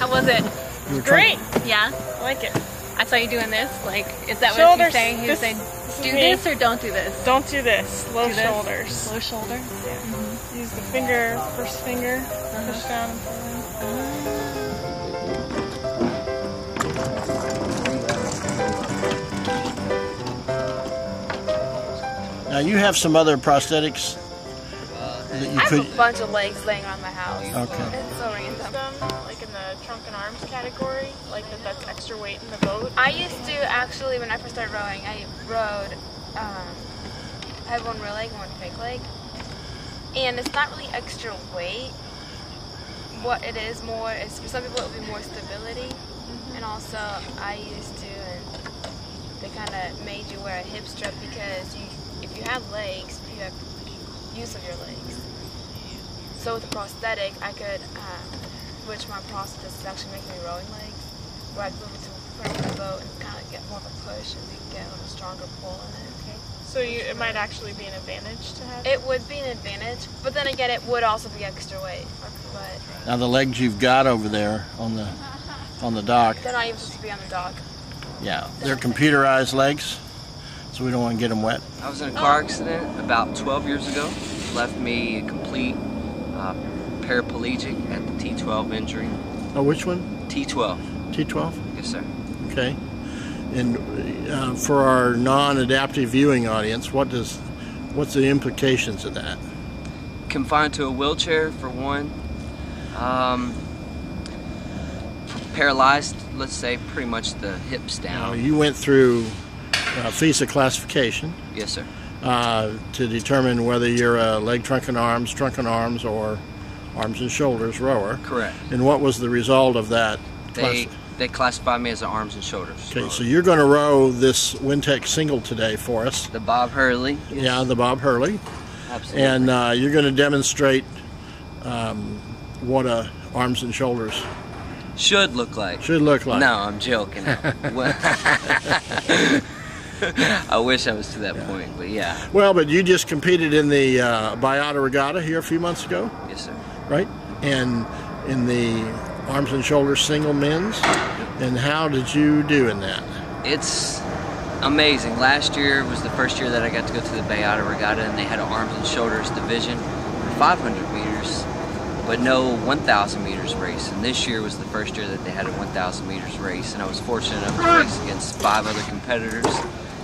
How was it? Great. Yeah? I like it. I saw you doing this. Like, is that Shoulders. what you're saying? He was saying, do this or don't do this? Don't do this. Low Do this. shoulders. Low shoulder? Yeah. Use the finger, first finger, push down and pull in. Now you have some other prosthetics that you I could. have a bunch of legs laying on my house. Okay. It's so random. Like in the trunk and arms category, like that's extra weight in the boat. I used to actually, when I first started rowing, I rowed. I have one real leg and one fake leg, and it's not really extra weight. What it is more is for some people it would be more stability, and also I used to, and they kind of made you wear a hip strap because if you have legs, you have use of your legs. So with the prosthetic, I could switch my prosthetist to actually making me rowing legs, where I'd move it to put it on the boat and kind of get more of a push and get a little stronger pull in it. Okay. So it might actually be an advantage to have It would be an advantage, but then again, it would also be extra weight. But Now the legs you've got over there on the dock, they're not even supposed to be on the dock. yeah, they're computerized legs, so we don't want to get them wet. I was in a car accident about 12 years ago. Left me a complete paraplegic at the T12 injury. Oh, which one? T12. T12? Yes, sir. Okay. And for our non-adaptive viewing audience, what's the implications of that? Confined to a wheelchair for one. Paralyzed, let's say, pretty much the hips Now, down. you went through FISA classification Yes, sir. to determine whether you're a leg, trunk, and arms, or arms and shoulders rower. Correct. And what was the result of that? They classified me as an arms and shoulders. Okay, rower. so you're going to row this Wintech single today for us. The Bob Hurley. Yes. Yeah, the Bob Hurley. Absolutely. And you're going to demonstrate what a arms and shoulders should look like. should look like. No, I'm joking. Well, I wish I was to that point, but yeah. Well, but you just competed in the Biata Regatta here a few months ago, Yes, sir. right? And in the arms and shoulders single men's. And how did you do in that? It's amazing. Last year was the first year that I got to go to the Biata Regatta, and they had an arms and shoulders division for 500 meters, but no 1,000 meters race. And this year was the first year that they had a 1,000 meters race, and I was fortunate enough to race against 5 other competitors.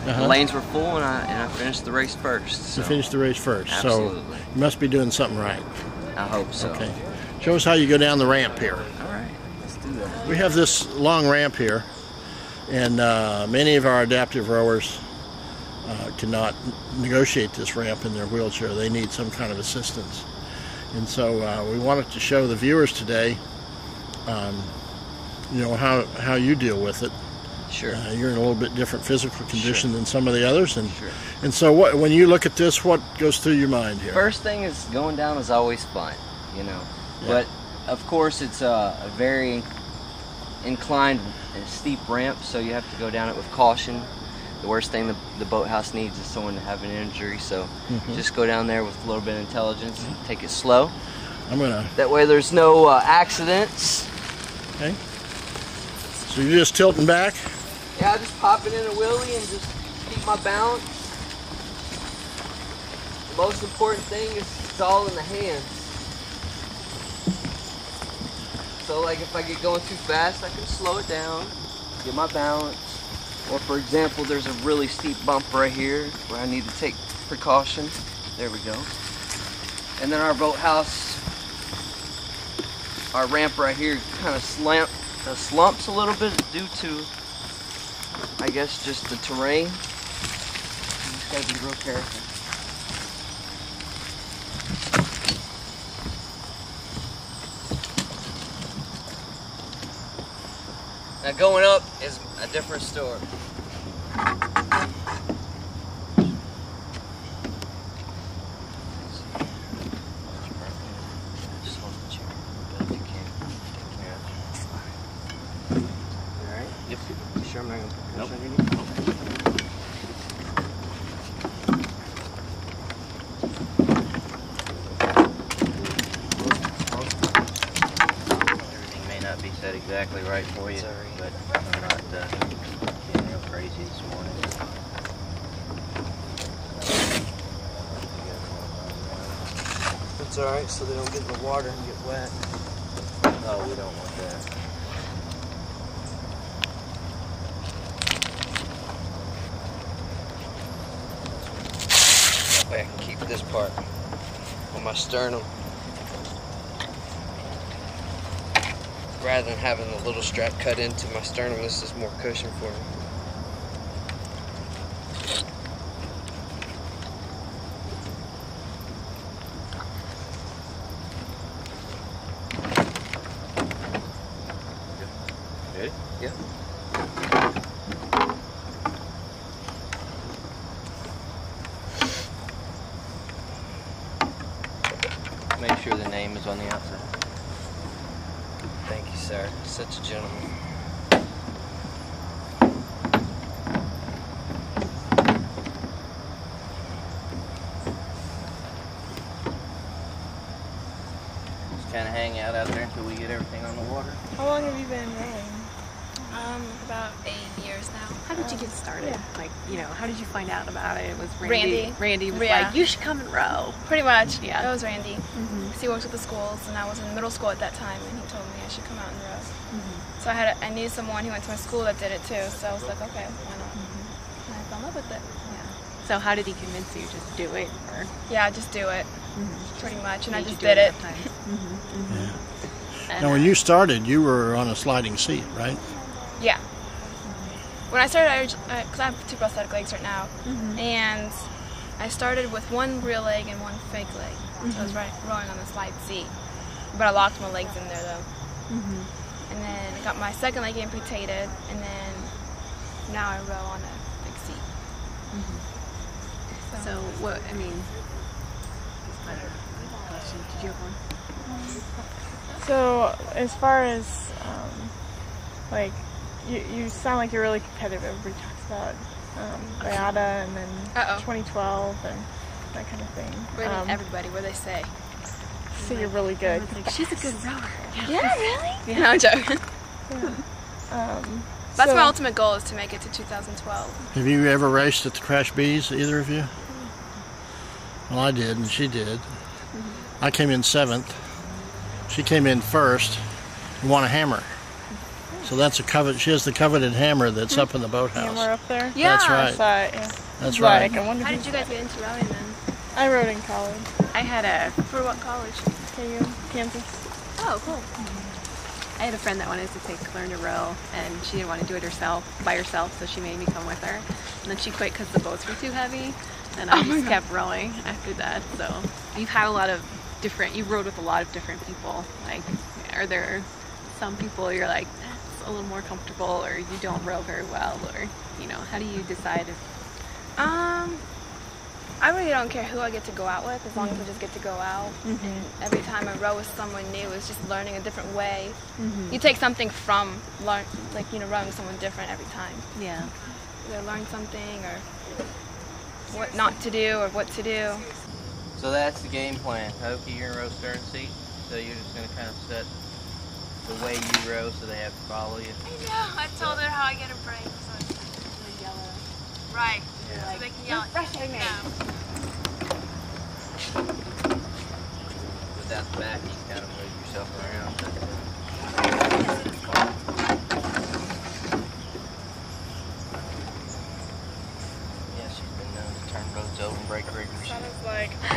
The lanes were full, and I finished the race first. So. You finished the race first, Absolutely. so you must be doing something right. I hope so. Okay. Show us how you go down the ramp here. All right, let's do that. We have this long ramp here, and many of our adaptive rowers cannot negotiate this ramp in their wheelchair. They need some kind of assistance. And so we wanted to show the viewers today, you know, how you deal with it. Sure. You're in a little bit different physical condition than some of the others, and Sure. and so when you look at this, what goes through your mind here? First thing is going down is always fun, you know. Yeah. But of course it's a very inclined and steep ramp, so you have to go down it with caution. The worst thing the boathouse needs is someone to have an injury, so just go down there with a little bit of intelligence and take it slow. I'm gonna. That way there's no accidents. Okay. So you're just tilting back. Yeah, just popping in a wheelie and just keep my balance. The most important thing is it's all in the hands. So like if I get going too fast, I can slow it down, get my balance. Or for example, there's a really steep bump right here where I need to take precaution. There we go. And then our boathouse, our ramp right here kind of slumps a little bit due to, I guess, just the terrain. You just gotta be real careful. Now going up is a different story. Just hold the chair a little bit if you can. Alright? Yep. You sure I'm not gonna push underneath? Everything may not be that exactly right for you, but I'm not getting real crazy this morning. It's alright, so they don't get in the water and get wet. Oh, we don't want that. That way I can keep this part on my sternum, rather than having the little strap cut into my sternum. This is more cushion for me. Ready? Yeah. Make sure the name is on the outside. Thank you, sir. Such a gentleman. Just kind of hang out there until we get everything on the water. How long have you been rowing? About 8 years now. How did you get started? Yeah. Like, you know, how did you find out about it? It was Randy. Randy was Yeah. like, you should come and row. Pretty much. Yeah. That was Randy. Because he worked with the schools, and I was in middle school at that time, and he told me I should come out and row. So I knew someone who went to my school that did it too, so I was like, okay, why not? And I fell in love with it. Yeah. So how did he convince you? Just do it? Or? Yeah, just do it. Pretty much, and I Made you just do did it. enough times? And, Now, when you started, you were on a sliding seat, right? Yeah. When I started, because I have 2 prosthetic legs right now, and I started with 1 real leg and 1 fake leg. So I was rowing on the slide seat, but I locked my legs in there though. And then I got my 2nd leg amputated, and then now I row on a big seat. So what? I mean, did you have one? So as far as like you sound like you're really competitive. Everybody talks about IATA and then 2012 and that kind of thing. Everybody, what they say. So you're really good. Like, she's a good rower. Yeah, really? Yeah, no, I'm joking. That's my ultimate goal, is to make it to 2012. Have you ever raced at the Crash Bees, either of you? Well, I did, and she did. I came in 7th. She came in 1st and won a hammer. So that's she has the coveted hammer that's up in the boathouse. Hammer up there? Yeah. That's right. Yeah. That's right. I wonder How did you guys get into rowing then? I rowed in college. I had a For what college? KU, Kansas. Oh, cool. I had a friend that wanted to learn to row, and she didn't want to do it by herself, so she made me come with her. And then she quit because the boats were too heavy, and I just kept rowing after that. So you've had you rowed with a lot of different people. Like, are there some people you're like, that's a little more comfortable, or you don't row very well, or, you know, how do you decide if... I really don't care who I get to go out with, as long as I just get to go out. And every time I row with someone new, it's just learning a different way. You take something from, rowing with someone different every time. Yeah. Either learn something, or what not to do, or what to do. So that's the game plan. Hokie, you're in row stern seat, so you're just going to kind of set the way you row so they have to follow you. I know. I told her how I get a break, so it's yellow. Right. Yeah. So they can yell at me. Without the back, you can kind of move yourself around. Yeah, she's been known to turn boats over and break riggers.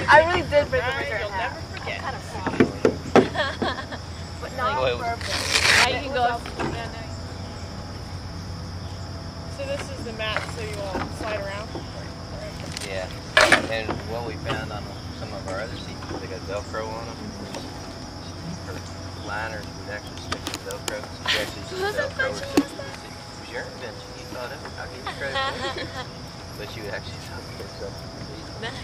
I really did break a rigger. You'll never forget. Kind of but not on purpose. Now you can go... So this is the mat so you won't slide around? Yeah, and what we found on some of our other seats, they got Velcro on them. For liners, we'd actually stick the Velcro. So you actually use Velcro or stick to the seat. It was your invention. You thought of it. I'll give you credit for it. But you actually thought of it.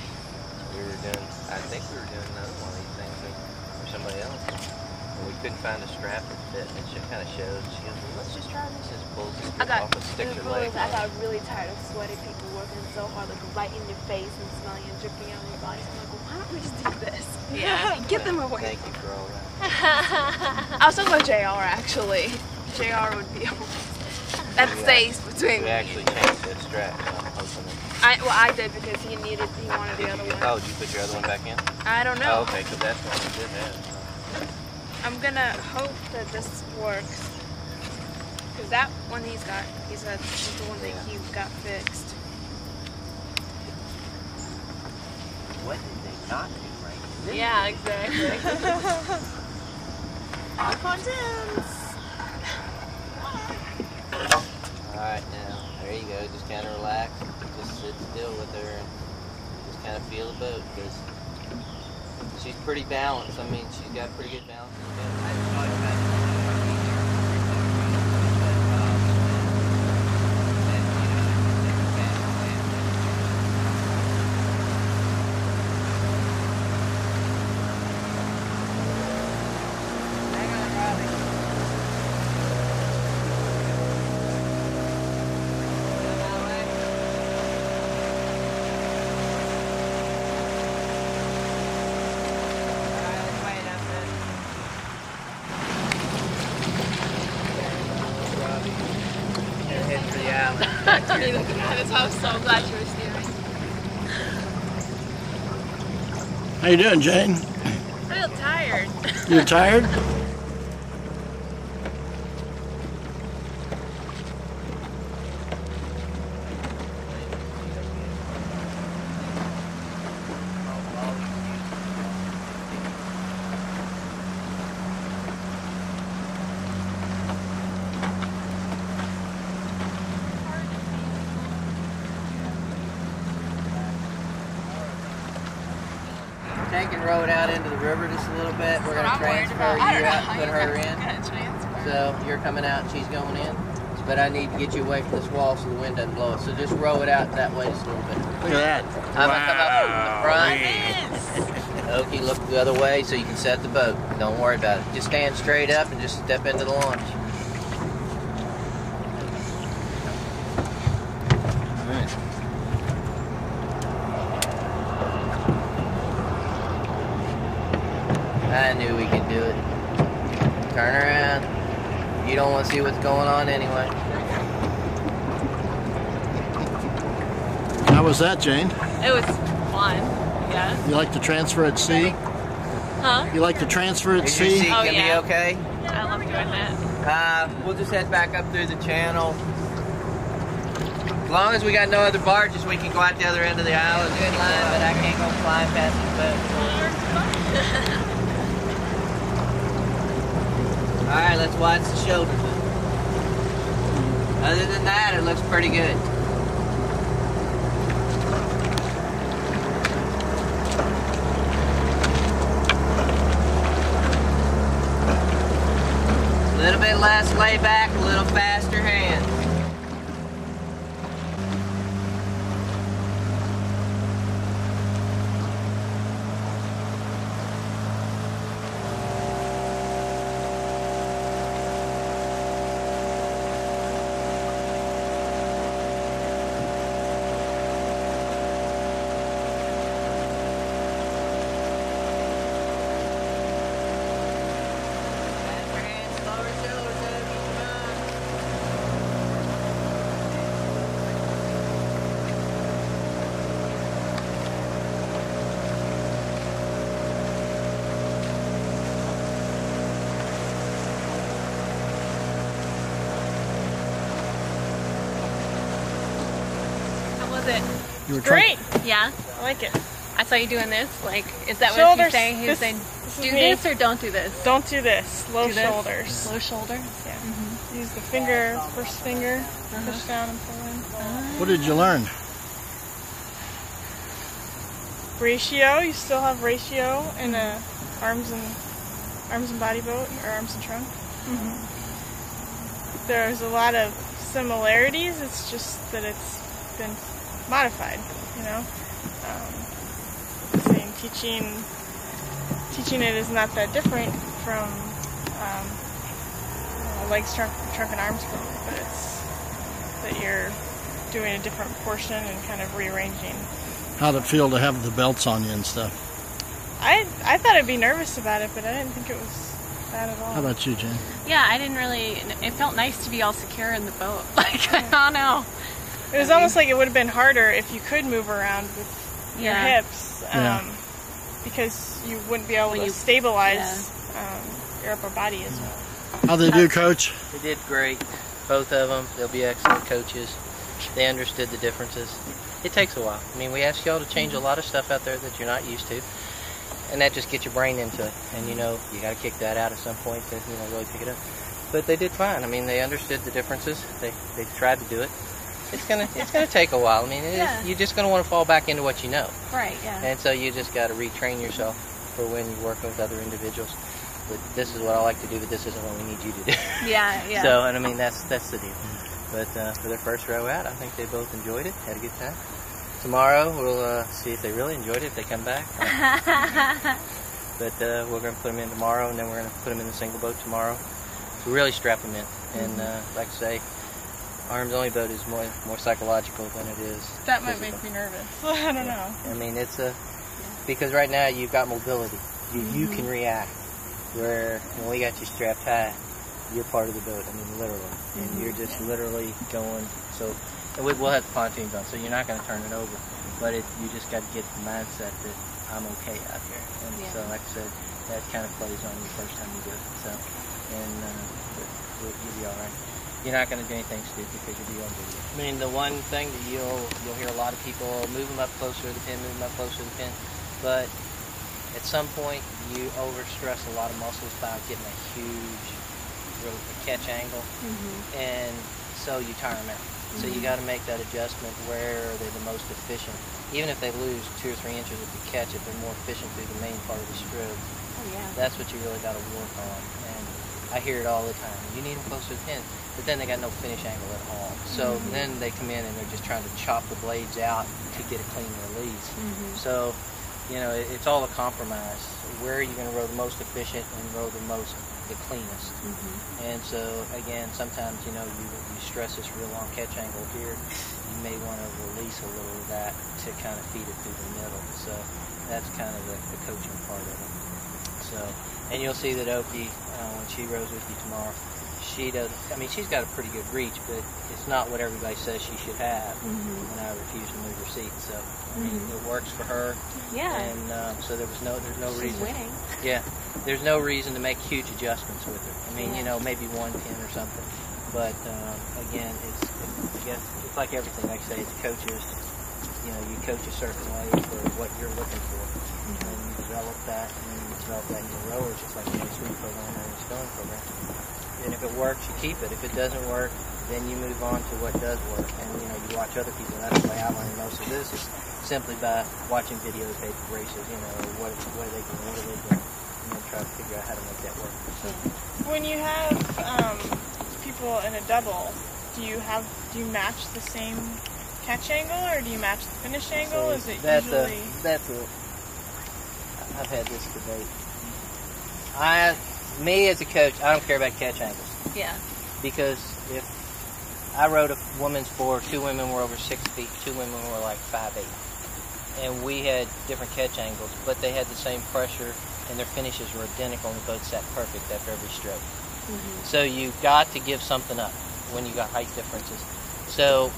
We were doing, I think we were doing another one of these things for somebody else. And we couldn't find a strap that fit, and it kind of showed. She goes, well, let's just try this. pulls the I stick got off, it sticks your leg. I got really tired of sweaty people working so hard, like right in your face and smelling and dripping out of your body. So I'm like, well, why don't we just do this? Yeah. Get them away. Thank you for all that. I was talking about JR actually. JR would be that stays between We me. actually changed that strap, so I'm hoping that... I did because he wanted the other one. Oh, did you put your other one back in? I don't know. Oh, okay, because that's what we did have. I'm gonna hope that this works. Because that one he's the one that he got fixed. What did they not do right? Yeah, exactly. Alright, now, there you go. Just kind of relax. Just sit still with her and just kind of feel the boat, because she's pretty balanced. I mean, she's got pretty good balance. Me looking at it, so I'm so glad you were steering. How you doing, Jane? I feel tired. You tired? Take and row it out into the river just a little bit. We're going to transfer you out and put her in. So you're coming out and she's going in. But I need to get you away from this wall so the wind doesn't blow it. So just row it out that way just a little bit. Look at that. I'm going to come up from the front. Okay, look the other way so you can set the boat. Don't worry about it. Just stand straight up and just step into the launch. I knew we could do it. Turn around. You don't want to see what's going on anyway. How was that, Jane? It was fun, yeah. You like to transfer at sea? Huh? You like to transfer at Is your sea? seat gonna yeah. be okay? I love doing that. We'll just head back up through the channel. As long as we got no other barges, we can go out the other end of the island. Good line, but I can't go flying past this boat. Alright, let's watch the shoulders. Other than that, it looks pretty good. A little bit less layback, a little faster hand. You were Great. Yeah. I like it. I saw you doing this. Like, is that what Shoulders. you say? He was saying, do this or don't do this? Don't do this. Low Do this. shoulders. Low shoulder? Yeah. Use the finger, first finger, push down and pull in. What did you learn? Ratio. You still have ratio in a arms and body boat or arms and trunk. There's a lot of similarities. It's just that it's been modified. You know, saying teaching it is not that different from a legs, trunk and arms movement, but it's that you're doing a different portion and kind of rearranging. How'd it feel to have the belts on you and stuff? I thought I'd be nervous about it, but I didn't think it was bad at all. How about you, Jen? Yeah, I didn't really. It felt nice to be all secure in the boat. Like, I don't know. It was almost like it would have been harder if you could move around with your hips, because you wouldn't be able to stabilize your upper body as well. How'd they do, Coach? They did great. Both of them. They'll be excellent coaches. They understood the differences. It takes a while. I mean, we ask y'all to change a lot of stuff out there that you're not used to. And that just gets your brain into it. And you know, you got to kick that out at some point to, you know, really pick it up. But they did fine. I mean, they understood the differences. They tried to do it. It's gonna take a while. I mean, you're just gonna want to fall back into what you know. Right. Yeah. And so you just got to retrain yourself for when you're working with other individuals. But this is what I like to do, but this isn't what we need you to do. Yeah. Yeah. So, and I mean, that's the deal. But for their first row out, I think they both enjoyed it, had a good time. Tomorrow, we'll see if they really enjoyed it, if they come back. But we're going to put them in tomorrow, and then we're going to put them in the single boat tomorrow. So really strap them in. And like I say, arms-only boat is more psychological than it is That physical. might make me nervous. I don't know. I mean, it's because right now you've got mobility. You can react. Where when we got you strapped high, you're part of the boat. I mean, literally. And you're just literally going. So and we'll have the pontoons on, so you're not going to turn it over. But you just got to get the mindset that I'm okay out here. And so, like I said, that kind of plays on you the first time you do it. So, and you'll be all right. You're not going to do anything stupid because you'll be on video. I mean, the one thing that you'll hear a lot of people move them up closer to the pin, move them up closer to the pin, but at some point you overstress a lot of muscles by getting a huge catch angle, and so you tire them out. So you got to make that adjustment where they're the most efficient. Even if they lose 2 or 3 inches with the catch, if they're more efficient through the main part of the stroke, that's what you really got to work on. And I hear it all the time. You need them close to the pin, but then they got no finish angle at all. So then they come in and they're just trying to chop the blades out to get a clean release. So, you know, it's all a compromise. Where are you going to row the most efficient and row the cleanest? And so, again, sometimes, you know, you stress this real long catch angle here. You may want to release a little of that to kind of feed it through the middle. So that's kind of the coaching part of it. So, and you'll see that Oki, when she rows with you tomorrow, she does. I mean, she's got a pretty good reach, but it's not what everybody says she should have. And I refuse to move her seat. So I mean, it works for her. Yeah. And so there's no She's reason. Winning. Yeah. There's no reason to make huge adjustments with her. I mean, you know, maybe 1 pin or something. But again, it's like everything. Like I say, it's coaches. You know, you coach a certain way for what you're looking for, and you develop that, and then you develop that in your rowers, just like any sweep program or any spelling program. And if it works, you keep it. If it doesn't work, then you move on to what does work. And you know, you watch other people. That's the way I learned most of this, is simply by watching videotape of races. You know, what are they doing, what are they doing, and then try to figure out how to make that work. So, when you have people in a double, do you match the same catch angle, or do you match the finish angle? Is it usually... I've had this debate. Me as a coach, I don't care about catch angles. Yeah. Because if I rowed a women's board, 2 women were over 6 feet, 2 women were like 5'8", and we had different catch angles, but they had the same pressure, and their finishes were identical, and the boat sat perfect after every stroke. So you got to give something up when you got height differences. So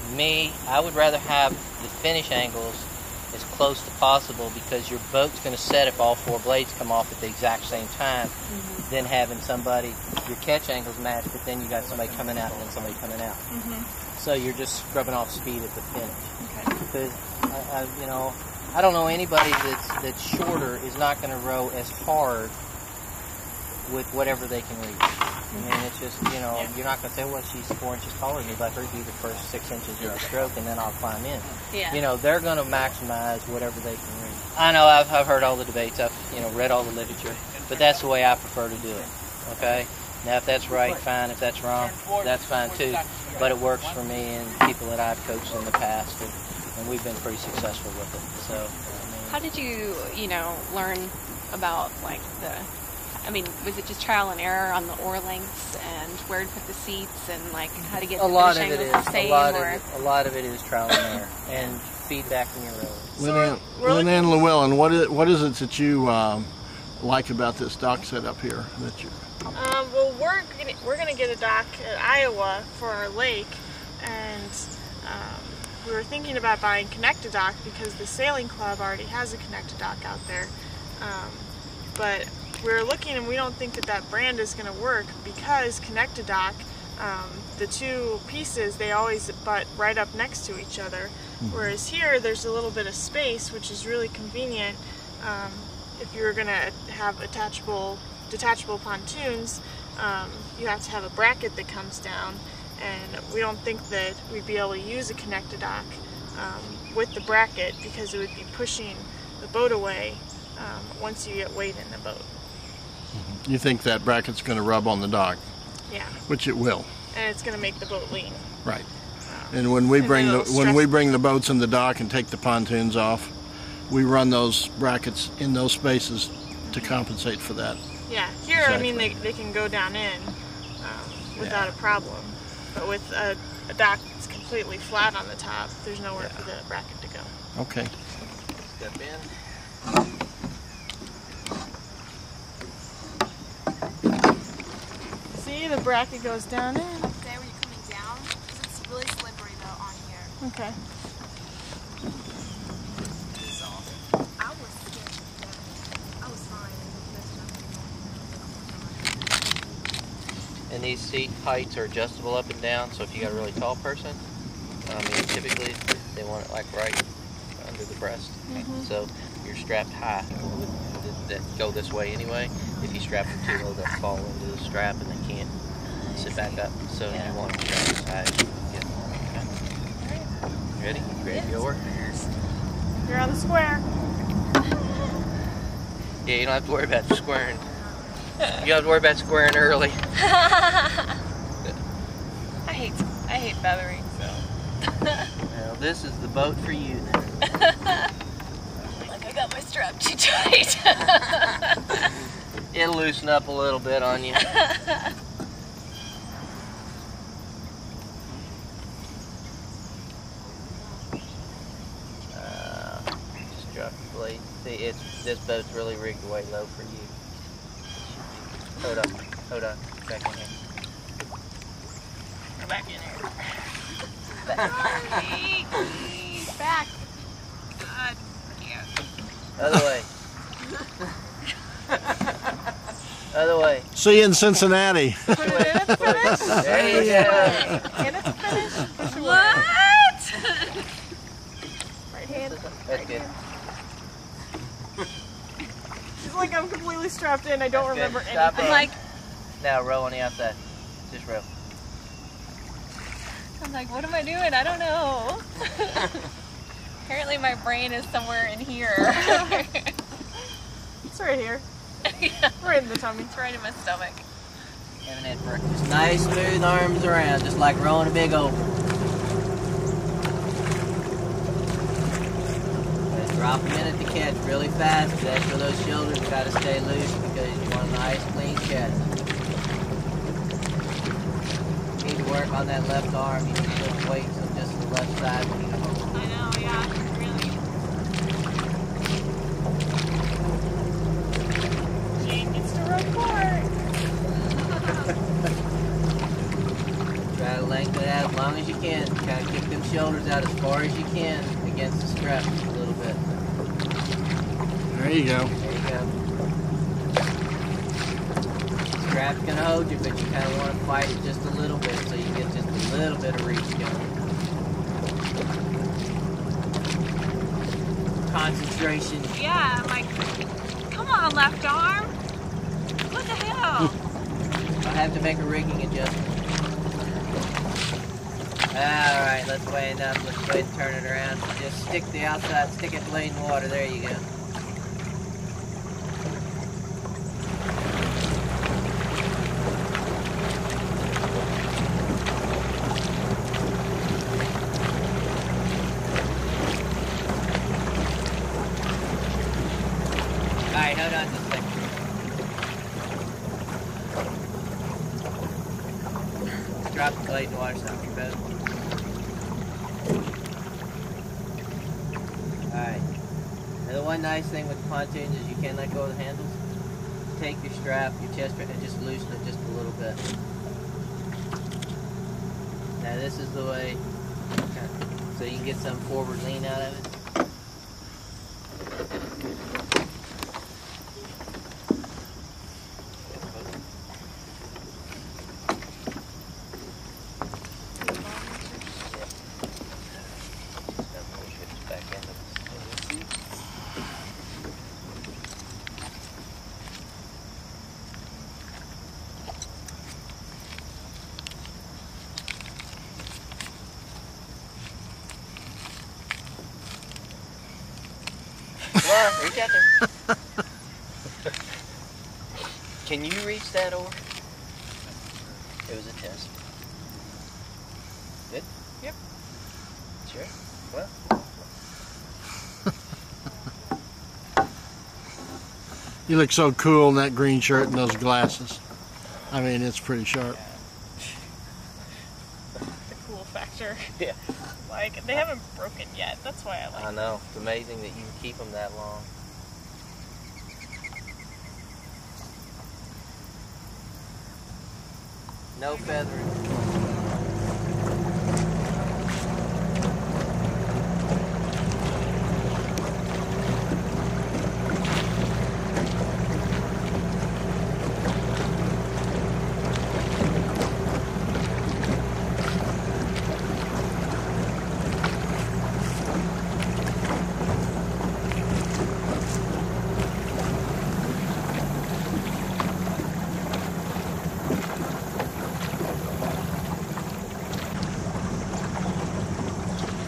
I would rather have the finish angles as close to possible, because your boat's going to set if all 4 blades come off at the exact same time, than having your catch angles match, but then you got somebody coming out and then somebody coming out. So you're just scrubbing off speed at the finish. Because I don't know anybody that's shorter is not going to row as hard with whatever they can reach. I mean, it's just, you know, you're not going to say, well, she's 4 inches taller than me, let her do the first 6 inches of the stroke, and then I'll climb in. You know, they're going to maximize whatever they can reach. I know, I've heard all the debates, I've, you know, read all the literature, but that's the way I prefer to do it, okay? Now, if that's right, fine. If that's wrong, that's fine too. But it works for me and people that I've coached in the past, and we've been pretty successful with it. So, I mean, how did you, learn about, like, I mean, was it just trial and error on the oar lengths and where to put the seats and like how to get the finish angles the same? A lot of it is trial and error and feedback from your rowers. LlynnAnn, Luellen, what is it that you like about this dock setup here? That you well, we're gonna get a dock at Iowa for our lake, and we were thinking about buying Connect-A-Dock because the sailing club already has a Connect-A-Dock out there. But we're looking and we don't think that brand is going to work because Connect-A-Dock, the two pieces, they always butt right up next to each other. Whereas here there's a little bit of space, which is really convenient. If you're going to have detachable pontoons, you have to have a bracket that comes down, and we don't think that we'd be able to use a Connect-A-Dock with the bracket because it would be pushing the boat away once you get weight in the boat. You think that bracket's going to rub on the dock? Yeah. Which it will. And it's going to make the boat lean. Right. And when we bring the boats in the dock and take the pontoons off, we run those brackets in those spaces to compensate for that. Yeah. Here, exactly. I mean, they can go down in without a problem. But with a dock that's completely flat on the top, there's nowhere for the bracket to go. Okay. Step in. See, the bracket goes down in. There when you're coming down, because it's really slippery though on here. Okay. I was scared to death. I was fine. And these seat heights are adjustable up and down, so if you got a really tall person, typically they want it like right under the breast. So you're strapped high, that go this way anyway. If you strap them too low, they'll fall into the strap and they can't sit back up. So you want them strapped as high as you can get. Okay. Ready? Ready to go work? You're on the square. Yeah, you don't have to worry about squaring. You don't have to worry about squaring early. I hate feathering, so. Well, this is the boat for you then. Like I got my strap too tight. It'll loosen up a little bit on you. Just drop the blade. See, this boat's really rigged way low for you. Hold on, back in here. Go back in here. Back. God, yeah. Other way. Other way. See you in Cincinnati. Put it in at the finish. There you go. In at the finish. Push away. What? Right hand. That's good. It's like I'm completely strapped in. I don't remember anything. I'm like, now row on the outside. Just row. I'm like, what am I doing? I don't know. Apparently my brain is somewhere in here. It's right here. Yeah. Right in the tummy. It's right in my stomach. Having that breakfast. Nice smooth arms around, just like rowing a big oval. Drop them in at the catch really fast. That's where those shoulders got to stay loose because you want a nice clean catch. You need to work on that left arm. You need to put weights on just the left side when you hold. I know, yeah, really. Jane gets to report. Try to lengthen it out as long as you can. Kind of kick them shoulders out as far as you can against the strap a little bit. There you go. There you go. Strap's gonna hold you, but you kind of want to fight it just a little bit so you get just a little bit of reach going. Concentration. Yeah, I'm like, come on, left arm. What the hell? I have to make a rigging adjustment. Alright, let's weigh it up. Let's go ahead and turn it around. Just stick the outside, stick it blade in the water. There you go. Alright, hold on just a second. water stop your boat. Alright. Now the one nice thing with the pontoons is you can let go of the handles. Take your strap, your chest strap, and just loosen it just a little bit. Now this is the way, so you can get some forward lean out of it. Come on, reach out there. Can you reach that oar? It was a test. Good? Yep. Sure? Well. You look so cool in that green shirt and those glasses. I mean, it's pretty sharp. The cool factor. Yeah. Like, they haven't broken yet. That's why I like I know. It's amazing that you can keep them that long. No feathering.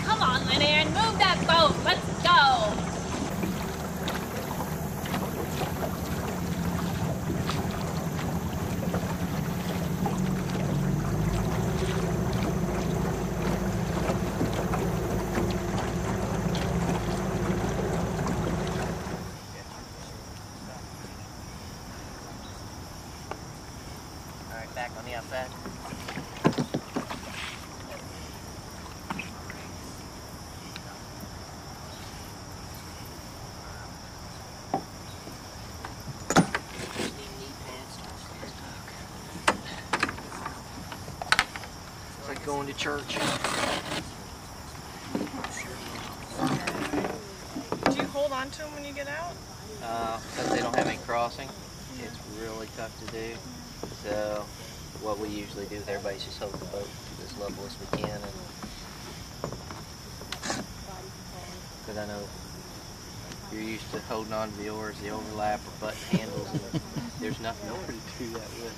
Come on, LlynnAnn, move that boat. Let's go. All right, back on the outside. It's like going to church. Do you hold on to them when you get out? Since they don't have any crossing, it's really tough to do. So what we usually do is everybody's just hold the boat to as level as we can, and because I know you're used to holding on to the oars, the overlap or button handles, and there's nothing over to do that with.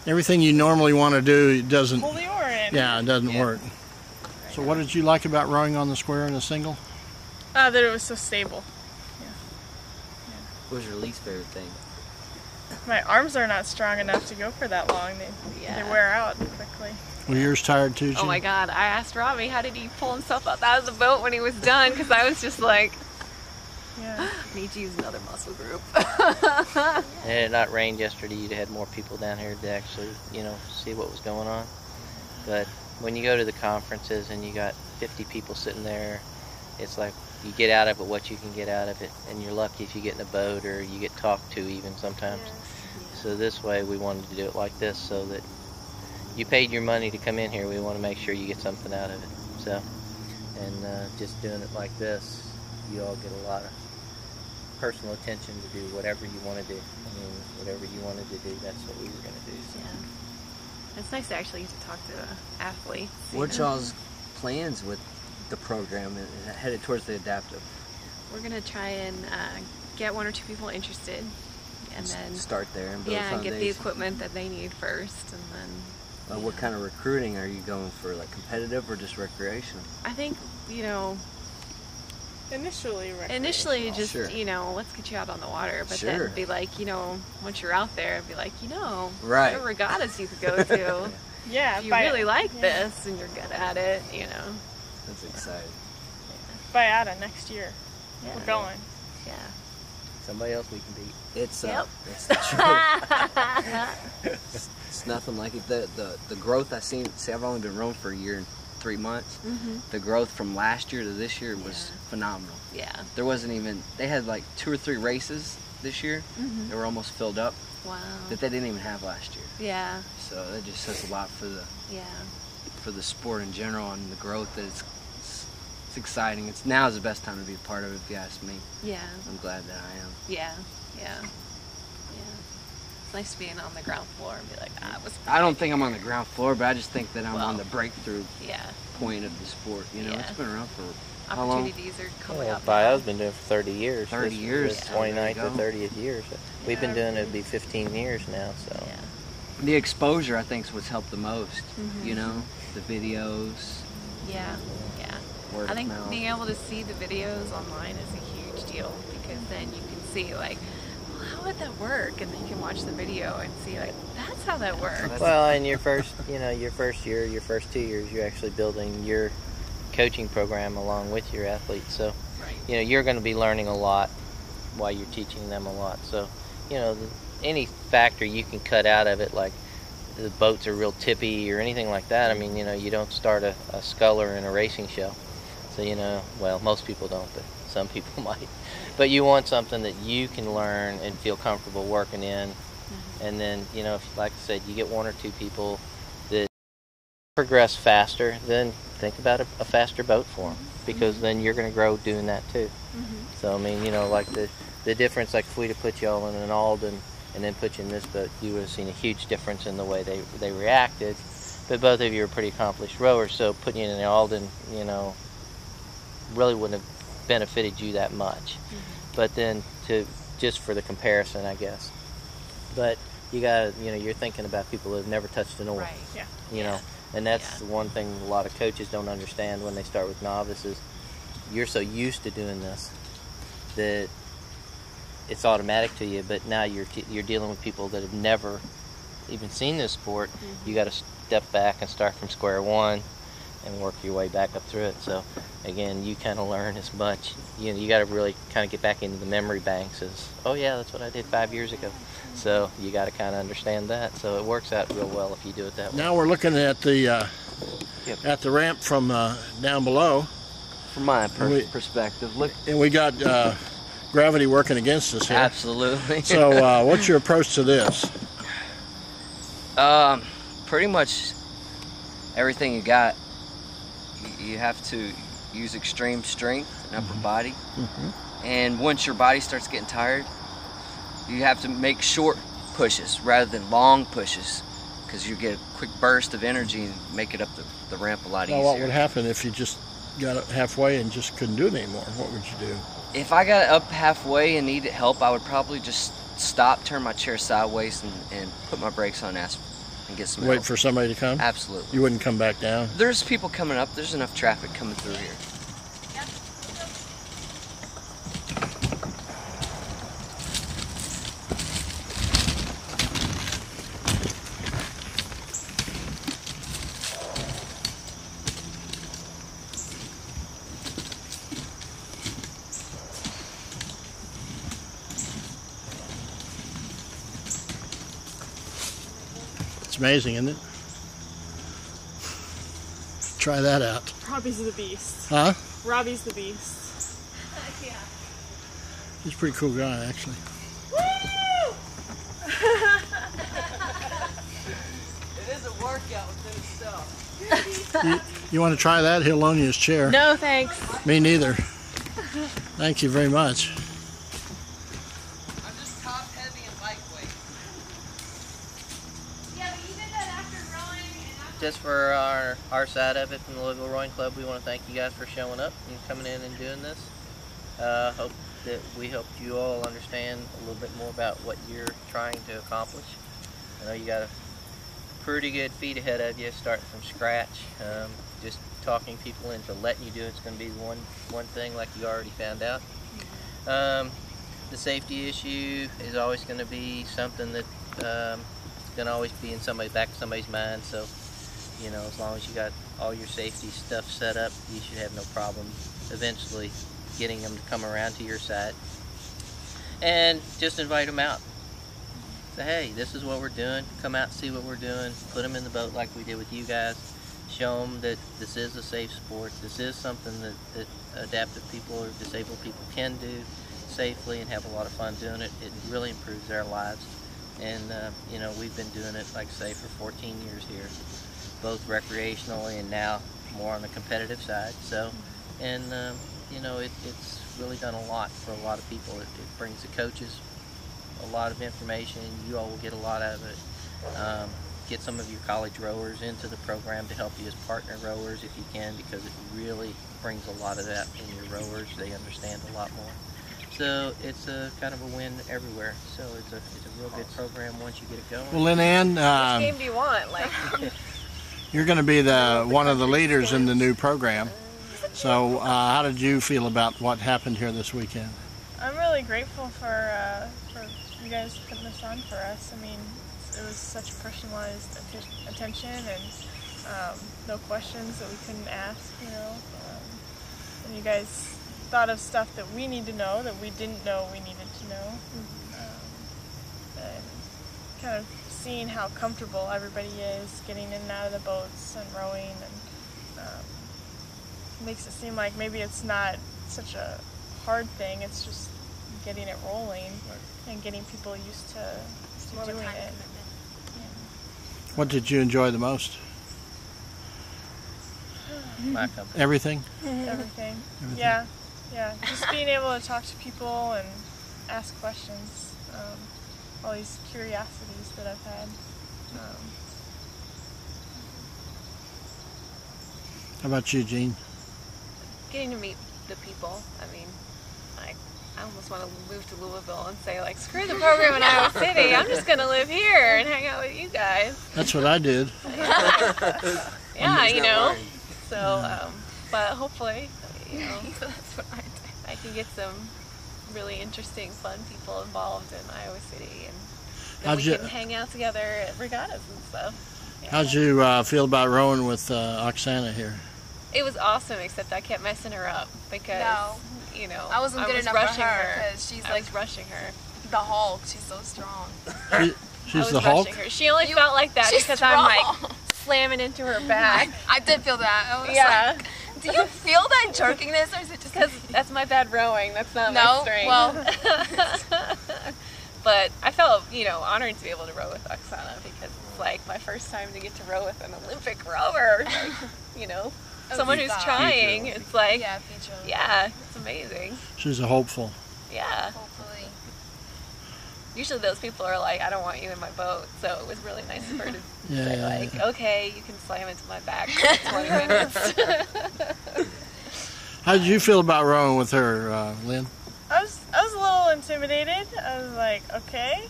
So. Everything you normally want to do, it doesn't. Pull the oar in. Yeah, it doesn't work. So what did you like about rowing on the square and the single? That it was so stable. What was your least favorite thing? My arms are not strong enough to go for that long. They wear out quickly. Were yours tired too, Gene? Oh my God, I asked Robbie how did he pull himself up out of the boat when he was done, because I was just like, Yeah. I need to use another muscle group. Had it not rained yesterday, you'd had more people down here to actually, see what was going on. But when you go to the conferences and you got 50 people sitting there, it's like you get out of it what you can get out of it, and you're lucky if you get in a boat or you get talked to even sometimes. So this way we wanted to do it like this, so that you paid your money to come in here. We want to make sure you get something out of it. So, and just doing it like this, you all get a lot of personal attention to do whatever you want to do. I mean, whatever you wanted to do, that's what we were going to do. So. Yeah. It's nice to actually get to talk to athletes. What's y'all's plans with the program and headed towards the adaptive? We're going to try and get one or two people interested, and then start there and build a foundation. get the equipment that they need first, and then what kind of recruiting are you going for, like competitive or just recreational? I think, Initially just, Sure. Let's get you out on the water, but Sure. then be like, once you're out there, be like, Right. there are regattas you could go to. Yeah, If you really like this and you're good at it, That's exciting. by ATA next year. Yeah. We're going. Yeah. Somebody else we can beat. It's Yep. it's the truth. It's nothing like it. The growth I seen. See, I've only been rowing for a year and 3 months. The growth from last year to this year was phenomenal. Yeah. There wasn't even. They had like 2 or 3 races this year. They were almost filled up. Wow. That they didn't even have last year. Yeah. So that just says a lot for the sport in general and the growth. That it's exciting. Now is the best time to be a part of it, if you ask me. Yeah. I'm glad that I am. Yeah. It's nice being on the ground floor and be like, it was. I don't think I'm on the ground floor, but I just think that I'm on the breakthrough Yeah. point of the sport. You know, Yeah. it's been around for how long? Opportunities are coming up. I've been doing it for 30 years. 30 This years. is the 29th or 30th year. So we've been doing it, it'll be 15 years now. So Yeah. The exposure, I think, is what's helped the most. You know, the videos. Yeah. Word I think of mouth. being able to see the videos online is a huge deal because then you can see like, well, how would that work? And then you can watch the video and see like, that's how that works. well, in your first year, your first 2 years, you're actually building your coaching program along with your athletes. So, you're going to be learning a lot while you're teaching them a lot. So, any factor you can cut out of it, like the boats are real tippy or anything like that. I mean, you don't start a sculler in a racing show. So, well, most people don't, but some people might. But you want something that you can learn and feel comfortable working in. And then, if, like I said, you get 1 or 2 people that progress faster, then think about a faster boat for them, because then you're going to grow doing that too. So, I mean, like the difference, like if we'd have put you all in an Alden and then put you in this boat, you would have seen a huge difference in the way they reacted. But both of you are pretty accomplished rowers, so putting you in an Alden, really wouldn't have benefited you that much. But then just for the comparison, I guess. But you gotta, you're thinking about people that have never touched an oar. Right. Yeah. And that's the one thing a lot of coaches don't understand when they start with novices. You're so used to doing this that it's automatic to you, but now you're dealing with people that have never even seen this sport. You got to step back and start from square one and work your way back up through it. So again, you kind of learn as much. You got to really kind of get back into the memory banks as, oh yeah, that's what I did 5 years ago. So you got to kind of understand that. So it works out real well if you do it that way. Now we're looking at the ramp from down below. From my perspective, look. And we got gravity working against us here. Absolutely. So what's your approach to this? Pretty much everything you got. You have to use extreme strength and upper body. And once your body starts getting tired, you have to make short pushes rather than long pushes, because you get a quick burst of energy and make it up the ramp a lot easier. What would happen if you just got it halfway and just couldn't do it anymore? What would you do? If I got up halfway and needed help, I would probably just stop, turn my chair sideways, and put my brakes on and get some help. Wait for somebody to come? Absolutely. You wouldn't come back down? There's people coming up. There's enough traffic coming through here. It's amazing, isn't it? Try that out. Robbie's the beast. Huh? Robbie's the beast. He's a pretty cool guy, actually. Woo! It is a workout within itself. You want to try that? He'll loan you his chair. No, thanks. Me neither. Thank you very much. I'm just top heavy and lightweight. Yeah, but you did that after rowing, and I'm Just for our side of it from the Louisville Rowing Club, we want to thank you guys for showing up and coming in and doing this. Hope that we helped you all understand a little bit more about what you're trying to accomplish. I know you got a pretty good feat ahead of you, starting from scratch. Just talking people into letting you do it's going to be one thing, like you already found out. The safety issue is always going to be something that going to always be in back of somebody's mind. So, as long as you got all your safety stuff set up, you should have no problem eventually getting them to come around to your side. and just invite them out. Say, hey, this is what we're doing. Come out and see what we're doing. Put them in the boat like we did with you guys. Show them that this is a safe sport. This is something that adaptive people or disabled people can do safely and have a lot of fun doing it. It really improves their lives. And, you know, we've been doing it, like I say, for 14 years here, both recreationally and now more on the competitive side. So, and, you know, it's really done a lot for a lot of people. It brings the coaches a lot of information. You all will get a lot out of it. Get some of your college rowers into the program to help you as partner rowers if you can, because it really brings a lot of that in your rowers. They understand a lot more. So it's a kind of a win everywhere. So it's a real good program once you get it going. Well, LlynnAnn, which game do you want? Like, you're going to be one of the leaders in the new program. So how did you feel about what happened here this weekend? I'm really grateful for you guys putting this on for us. I mean, it was such personalized attention and no questions that we couldn't ask, you know. And you guys thought of stuff that we need to know that we didn't know we needed to know. And kind of seeing how comfortable everybody is getting in and out of the boats and rowing, and makes it seem like maybe it's not such a hard thing, it's just getting it rolling and getting people used to doing it. What did you enjoy the most? Everything? Everything. Yeah. Just being able to talk to people and ask questions. All these curiosities that I've had. How about you, Jean? getting to meet the people. I mean, I almost want to move to Louisville and say, like, screw the program in Iowa City. I'm just going to live here and hang out with you guys. That's what I did. Yeah, you know. So, but hopefully, you know, That's what I did. I can get some really interesting, fun people involved in Iowa City, and then we can hang out together at regattas and stuff. Yeah. How'd you feel about rowing with Oksana here? It was awesome, except I kept messing her up because, you know, I wasn't good enough for her because she's I was rushing her. The Hulk. She's so strong. She's the Hulk? Her. She only felt like that because strong. I'm like slamming into her back. I did feel that. I was yeah. Like, do you feel that jerkiness, or is it just because that's my bad rowing? That's not my strength. Well. But I felt, you know, honored to be able to row with Oksana because it's like my first time to get to row with an Olympic rower. Like, you know, someone who's trying. It's like, yeah, it's amazing. She's a hopeful. Yeah. Hopefully. Usually those people are like, I don't want you in my boat. So it was really nice of her to say, like, okay, you can slam into my back for 20 minutes. How did you feel about rowing with her, Lynn? I was a little intimidated. I was like, okay,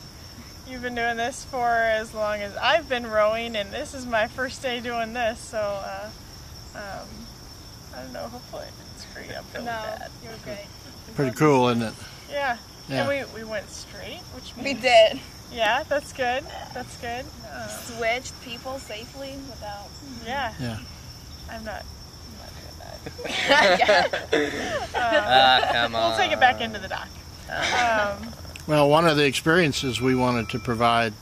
you've been doing this for as long as I've been rowing, and this is my first day doing this, so I don't know, hopefully I didn't screw you up really bad. You were great. Pretty cool, isn't it? Yeah. And we went straight, which means... We did. Yeah, that's good. That's good. Switched people safely without... Yeah. Yeah. I'm not doing that. Come on. We'll take it back into the dock. Well, one of the experiences we wanted to provide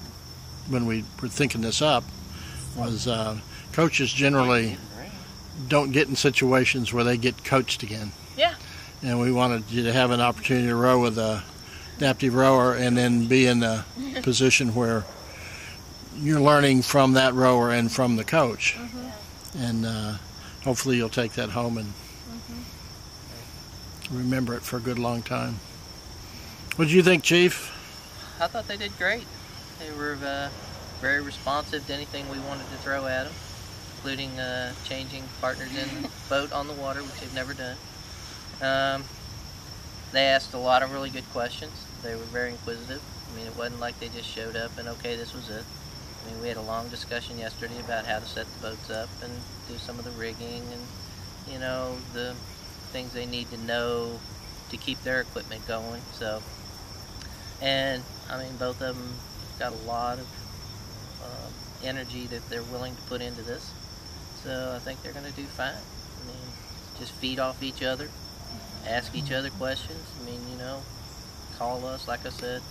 when we were thinking this up was coaches generally don't get in situations where they get coached again. Yeah. And we wanted you to have an opportunity to row with a adaptive rower and then be in a position where you're learning from that rower and from the coach. And hopefully you'll take that home and remember it for a good long time. What did you think, Chief? I thought they did great. They were very responsive to anything we wanted to throw at them, including changing partners in the boat on the water, which they've never done. They asked a lot of really good questions. They were very inquisitive. I mean, it wasn't like they just showed up and, okay, this was it. I mean, we had a long discussion yesterday about how to set the boats up and do some of the rigging and, you know, the things they need to know to keep their equipment going. So, and, I mean, both of them got a lot of energy that they're willing to put into this. So I think they're going to do fine. I mean, just feed off each other. Ask each other questions. I mean, you know, call us, like I said,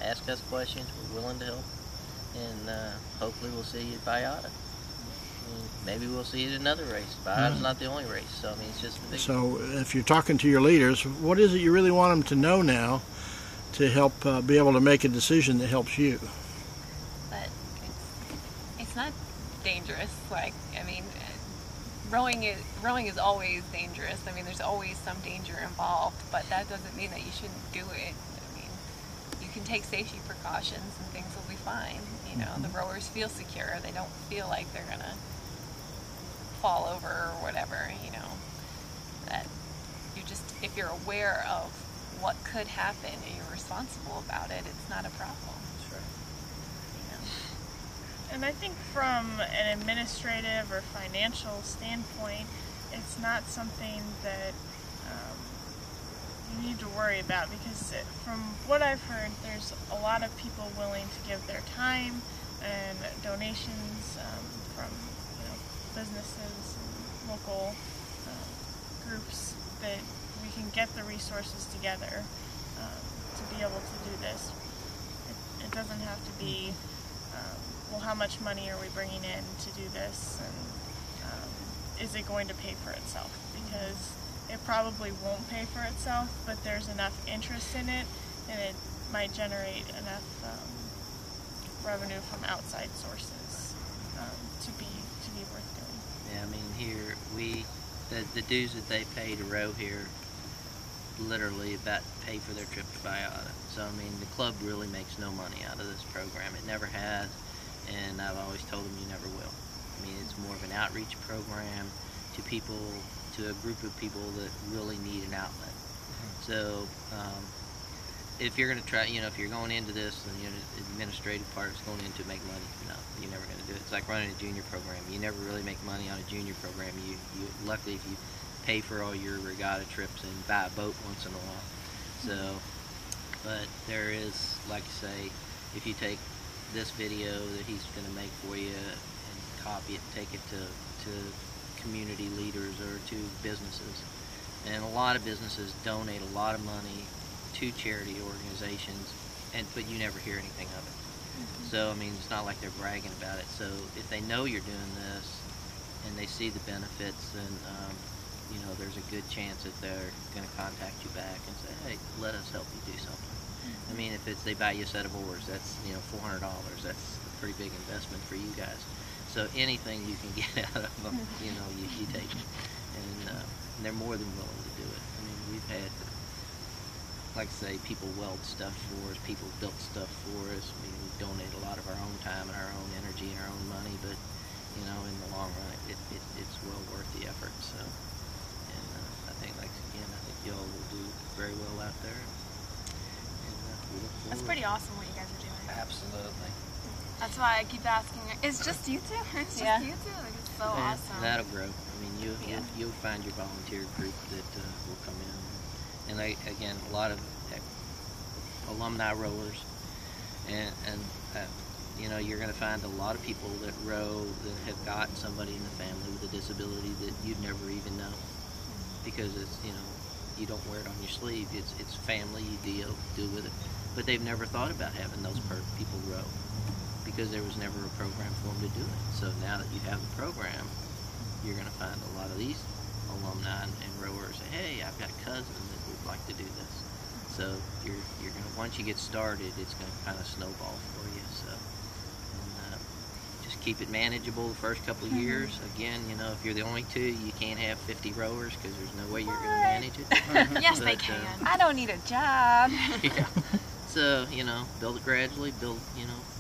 ask us questions. We're willing to help, and hopefully we'll see you at Bayada. Maybe we'll see you at another race. Bayada's not the only race, so I mean it's just the big. So if you're talking to your leaders, what is it you really want them to know now to help be able to make a decision that helps you? But it's not dangerous. Like, I mean, rowing is always dangerous. I mean, there's always some danger involved, but that doesn't mean that you shouldn't do it. I mean, you can take safety precautions and things will be fine. You know, the rowers feel secure. They don't feel like they're gonna fall over or whatever. You know, that you just, if you're aware of what could happen and you're responsible about it, it's not a problem. That's right. You know? And I think from an administrative or financial standpoint, it's not something that you need to worry about, because from what I've heard, there's a lot of people willing to give their time and donations from businesses and local groups, that we can get the resources together to be able to do this. It doesn't have to be, well, how much money are we bringing in to do this, and is it going to pay for itself? Because it probably won't pay for itself, but there's enough interest in it, and it might generate enough revenue from outside sources to be worth doing. Yeah, I mean here the dues that they pay to row here literally about pay for their trip to Bayada. So I mean the club really makes no money out of this program. It never has, and I've always told them you never will. I mean it's more of an outreach program to people, to a group of people that really need an outlet. So if you're going to try, if you're going into this, and the administrative part is going into make money, no, you're never going to do it. It's like running a junior program. You never really make money on a junior program. You luckily if you pay for all your regatta trips and buy a boat once in a while. So, but there is, like I say, if you take this video that he's going to make for you and copy it, take it to community leaders or to businesses, and a lot of businesses donate a lot of money to charity organizations, but you never hear anything of it. So I mean it's not like they're bragging about it. So if they know you're doing this and they see the benefits, then there's a good chance that they're going to contact you back and say, hey, let us help you do something. I mean if they buy you a set of oars, that's $400, that's a pretty big investment for you guys. So anything you can get out of them, you take it, and they're more than willing to do it. I mean, we've had, like I say, people weld stuff for us, people built stuff for us. I mean, we donate a lot of our own time and our own energy and our own money, but in the long run, it's well worth the effort. So, and I think y'all will do very well out there. And we look forward. That's pretty awesome what you guys are doing. Absolutely. That's why I keep asking. It's just you two. It's just you two. Like, it's so awesome. That'll grow. I mean, you'll find your volunteer group that will come in, and again, a lot of alumni rowers, and you're going to find a lot of people that row that have got somebody in the family with a disability that you'd never even know, because it's you don't wear it on your sleeve. It's family. You deal with it, but they've never thought about having those people row, because there was never a program for them to do it. So now that you have the program, you're going to find a lot of these alumni and rowers say, hey, I've got cousins that would like to do this. So you're going to, once you get started, it's going to kind of snowball for you. So just keep it manageable the first couple of years. Again, if you're the only two, you can't have 50 rowers because there's no way you're going to manage it. Yes, they can. I don't need a job. Yeah. So, build it gradually, build,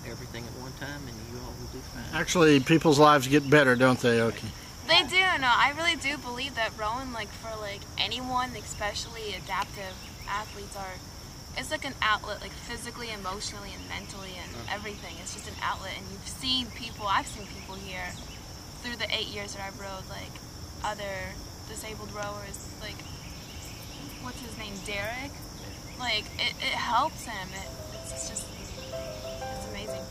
everything at one time, and you all will do fine. Actually, people's lives get better, don't they, Oki? They do. No, I really do believe that rowing, for anyone, especially adaptive athletes, it's like an outlet, physically, emotionally, and mentally, and everything. It's just an outlet, and I've seen people here through the 8 years that I've rowed, other disabled rowers, what's his name, Derek? It helps him. It's amazing.